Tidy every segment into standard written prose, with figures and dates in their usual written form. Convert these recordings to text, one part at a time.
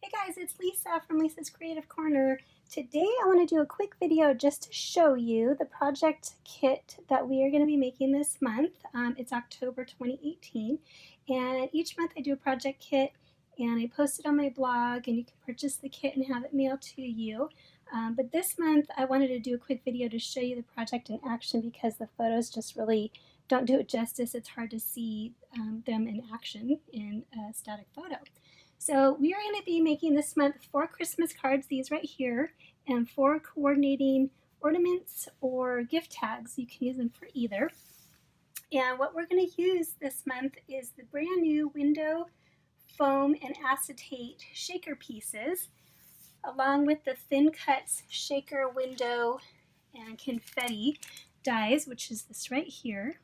Hey guys, it's Lisa from Lisa's Creative Corner. Today I want to do a quick video just to show you the project kit that we are going to be making this month. It's October 2018, and each month I do a project kit and I post it on my blog, and you can purchase the kit and have it mailed to you. But this month I wanted to do a quick video to show you the project in action because the photos just really don't do it justice. It's hard to see them in action in a static photo. So we are going to be making this month 4 Christmas cards, these right here, and 4 coordinating ornaments or gift tags. You can use them for either. And what we're going to use this month is the brand new window foam and acetate shaker pieces, along with the thin cuts shaker window and confetti dies, which is this right here.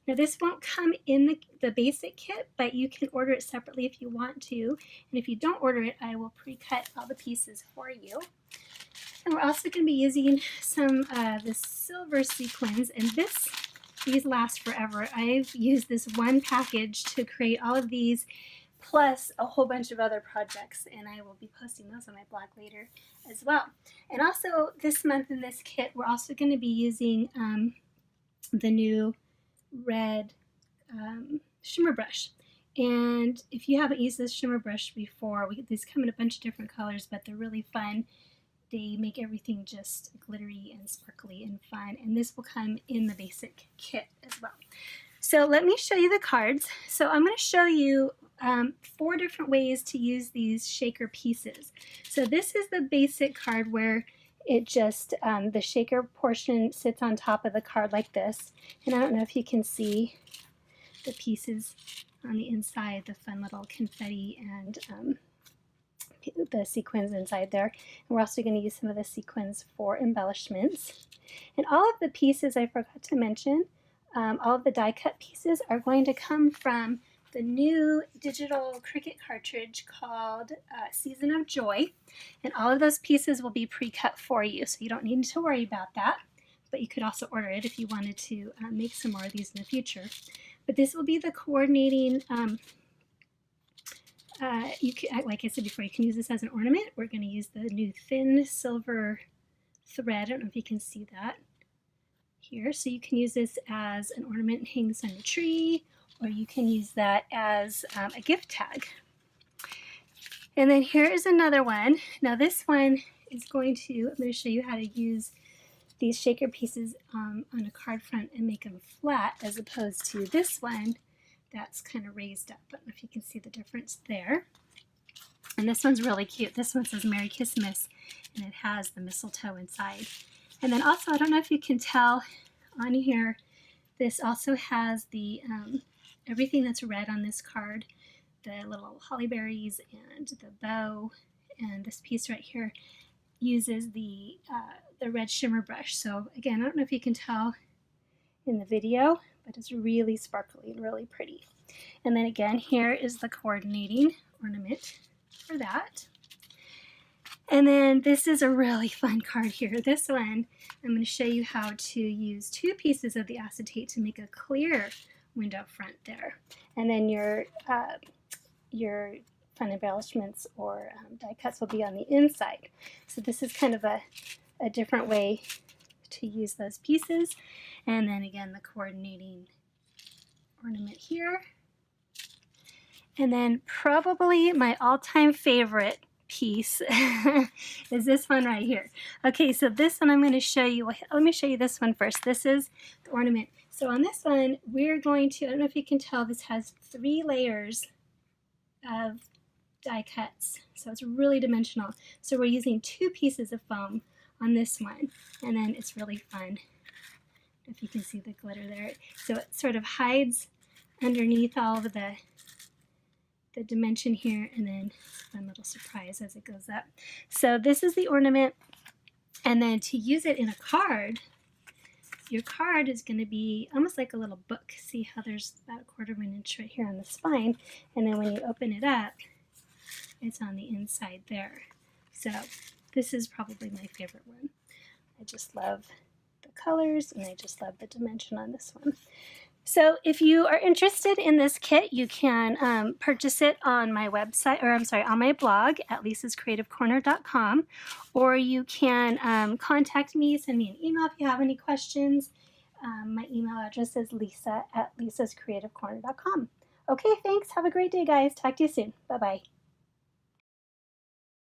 Now this won't come in the basic kit, but you can order it separately if you want to. And if you don't order it, I will pre-cut all the pieces for you. And we're also going to be using some of the silver sequins, and these last forever. I've used this one package to create all of these, plus a whole bunch of other projects, and I will be posting those on my blog later as well. And also this month in this kit, we're also going to be using the new red shimmer brush. And if you haven't used this shimmer brush before, these come in a bunch of different colors, but they're really fun. They make everything just glittery and sparkly and fun, and this will come in the basic kit as well. So let me show you the cards. So I'm going to show you 4 different ways to use these shaker pieces. So this is the basic card where it just, the shaker portion sits on top of the card like this. And I don't know if you can see the pieces on the inside, the fun little confetti and the sequins inside there. And we're also going to use some of the sequins for embellishments. And all of the pieces, I forgot to mention, all of the die cut pieces are going to come from the new digital Cricut cartridge called Season of Joy, and all of those pieces will be pre-cut for you, so you don't need to worry about that. But you could also order it if you wanted to make some more of these in the future. But this will be the coordinating. You can, like I said before, you can use this as an ornament. We're going to use the new thin silver thread. I don't know if you can see that here. So you can use this as an ornament and hang this on your tree, or you can use that as a gift tag. And then here is another one. Now this one is I'm going to show you how to use these shaker pieces on a card front and make them flat, as opposed to this one that's kind of raised up. I don't know if you can see the difference there. And this one's really cute. This one says Merry Christmas, and it has the mistletoe inside. And then also, I don't know if you can tell on here, this also has the everything that's red on this card, the little holly berries and the bow, and this piece right here uses the red shimmer brush. So again, I don't know if you can tell in the video, but it's really sparkly and really pretty. And then again, here is the coordinating ornament for that. And then this is a really fun card here. This one, I'm going to show you how to use 2 pieces of the acetate to make a clear window front there. And then your fun embellishments or die cuts will be on the inside. So this is kind of a different way to use those pieces. And then again, the coordinating ornament here. And then probably my all-time favorite piece is this one right here. Okay, so this one I'm going to show you. Let me show you this one first. This is the ornament. So on this one, we're going to, I don't know if you can tell, this has 3 layers of die cuts. So it's really dimensional. So we're using 2 pieces of foam on this one, and then it's really fun. If you can see the glitter there. So it sort of hides underneath all of the dimension here, and then it's a fun little surprise as it goes up. So this is the ornament, and then to use it in a card, your card is going to be almost like a little book. See how there's about a 1/4 inch right here on the spine, and then when you open it up, it's on the inside there. So this is probably my favorite one. I just love the colors, and I just love the dimension on this one. So if you are interested in this kit, you can purchase it on my website, or I'm sorry, on my blog at lisascreativecorner.com, or you can contact me, send me an email if you have any questions. My email address is lisa@lisascreativecorner.com. Okay, thanks. Have a great day, guys. Talk to you soon. Bye-bye.